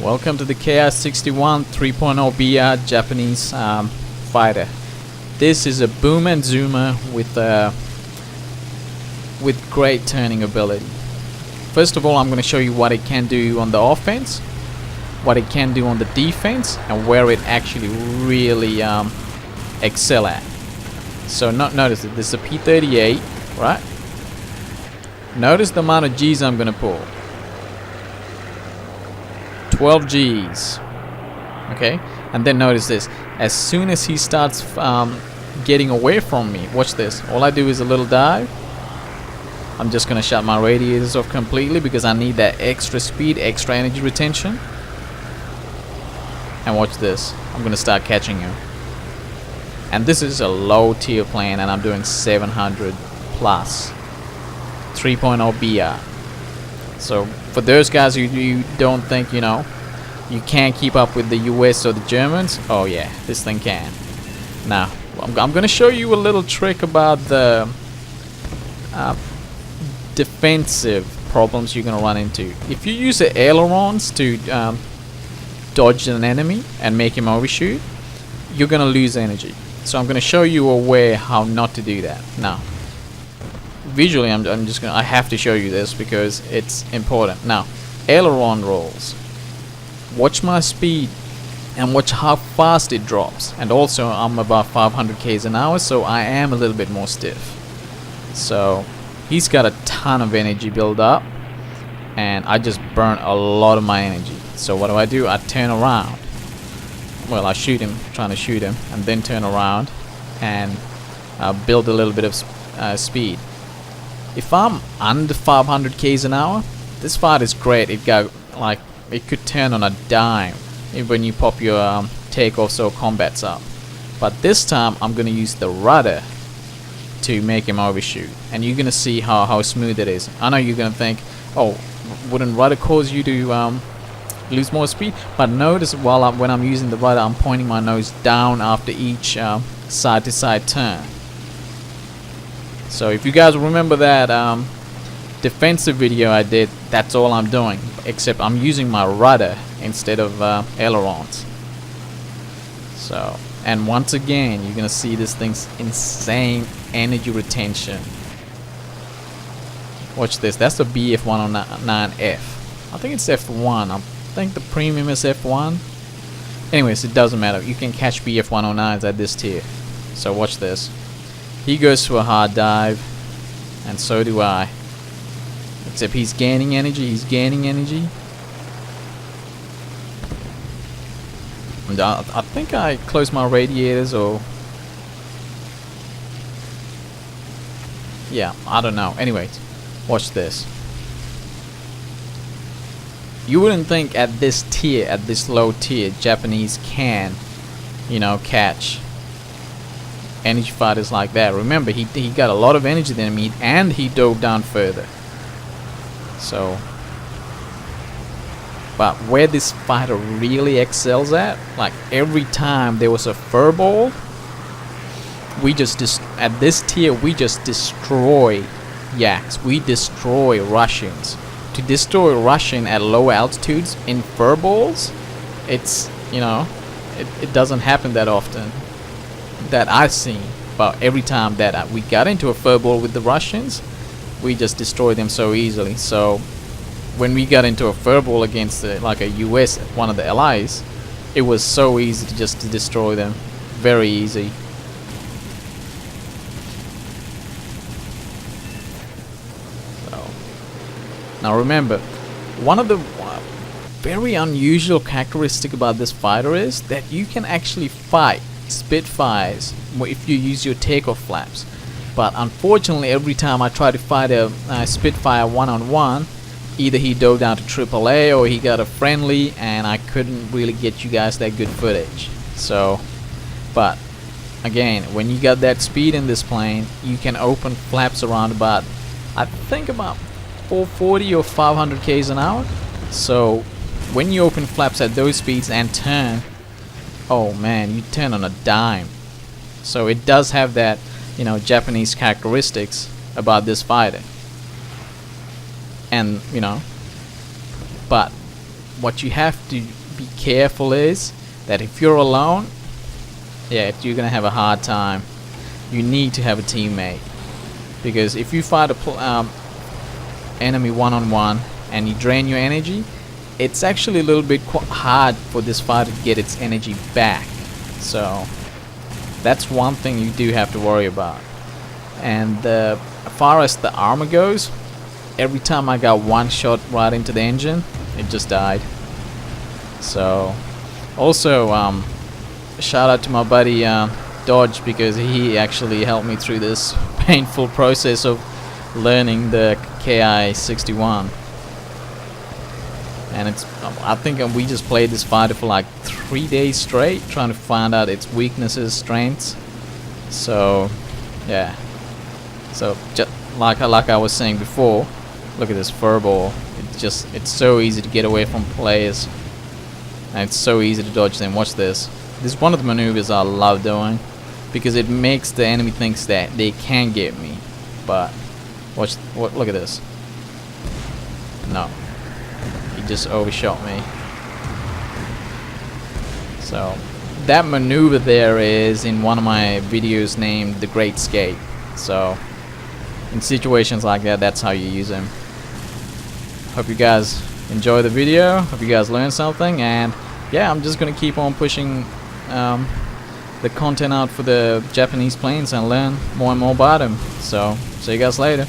Welcome to the KI-61 3.0 BR Japanese fighter. This is a boom and zoomer with great turning ability. First of all, I'm going to show you what it can do on the offense, what it can do on the defense, and where it actually really excel at. So notice that this is a P38, right? Notice the amount of G's I'm going to pull. 12 G's. Okay, and then notice this. As soon as he starts getting away from me, watch this. All I do is a little dive. I'm just going to shut my radiators off completely because I need that extra speed, extra energy retention. And watch this. I'm going to start catching him. And this is a low tier plane, and I'm doing 700 plus 3.0 BR. So for those guys who don't think, you know, you can't keep up with the US or the Germans, oh yeah, this thing can. Now I'm going to show you a little trick about the defensive problems you're going to run into. If you use the ailerons to dodge an enemy and make him overshoot, you're going to lose energy. So I'm going to show you a way how not to do that. Now visually I have to show you this because it's important. Now, aileron rolls. Watch my speed and watch how fast it drops. And also I'm about 500 k's an hour, so I am a little bit more stiff. So he's got a ton of energy build up, and I just burn a lot of my energy. So what do? I turn around. Well, I shoot him, trying to shoot him, and then turn around and build a little bit of speed. If I'm under 500 k's an hour, this fight is great. It could turn on a dime when you pop your takeoffs or combats up. But this time I'm going to use the rudder to make him overshoot, and you're going to see how smooth it is. I know you're going to think, oh, wouldn't rudder cause you to lose more speed? But notice when I'm using the rudder, I'm pointing my nose down after each side to side turn. So if you guys remember that defensive video I did, that's all I'm doing, except I'm using my rudder instead of ailerons. So, and once again, you're gonna see this thing's insane energy retention. Watch this. That's the BF109F. I think it's F1. I think the premium is F1. Anyways, it doesn't matter. You can catch BF109s at this tier. So watch this. He goes to a hard dive, and so do I. Except he's gaining energy. And I think I closed my radiators, or yeah, I don't know. Anyways, watch this. You wouldn't think at this tier, at this low tier, Japanese can, you know, catch energy fighters like that. Remember, he got a lot of energy than me, and he dove down further. So, but where this fighter really excels at, like every time there was a fur ball, we just at this tier we just destroy yaks. We destroy Russians. To destroy Russian at low altitudes in fur balls, it's, you know, it doesn't happen that often that I've seen. But every time that we got into a fur ball with the Russians, we just destroyed them so easily. So when we got into a fur ball against like a US, one of the allies, it was so easy to destroy them. Very easy. So now remember, one of the very unusual characteristic about this fighter is that you can actually fight Spitfires if you use your takeoff flaps. But unfortunately, every time I try to fight a Spitfire one-on-one, either he dove down to AAA or he got a friendly, and I couldn't really get you guys that good footage. So, but again, when you got that speed in this plane, you can open flaps around about, I think about 440 or 500 k's an hour. So when you open flaps at those speeds and turn, oh man, you turn on a dime. So it does have that, you know, Japanese characteristics about this fighter. And, you know, but what you have to be careful is that if you're alone, yeah, you're gonna have a hard time. You need to have a teammate, because if you fight a enemy one-on-one and you drain your energy, it's actually a little bit hard for this fighter to get its energy back. So that's one thing you do have to worry about. And as far as the armor goes, every time I got one shot right into the engine, it just died. So also shout out to my buddy Dodge, because he actually helped me through this painful process of learning the KI-61. And it's, I think we just played this fighter for like 3 days straight, trying to find out its weaknesses, strengths. So yeah, so just like I was saying before, look at this furball. It's so easy to get away from players, and it's so easy to dodge them. Watch this. This is one of the maneuvers I love doing, because it makes the enemy thinks that they can get me. But look at this. No, he just overshot me. So that maneuver there is in one of my videos named The Great Escape. So in situations like that, that's how you use them. Hope you guys enjoy the video. Hope you guys learned something. And yeah, I'm just gonna keep on pushing the content out for the Japanese planes and learn more and more about them. So see you guys later.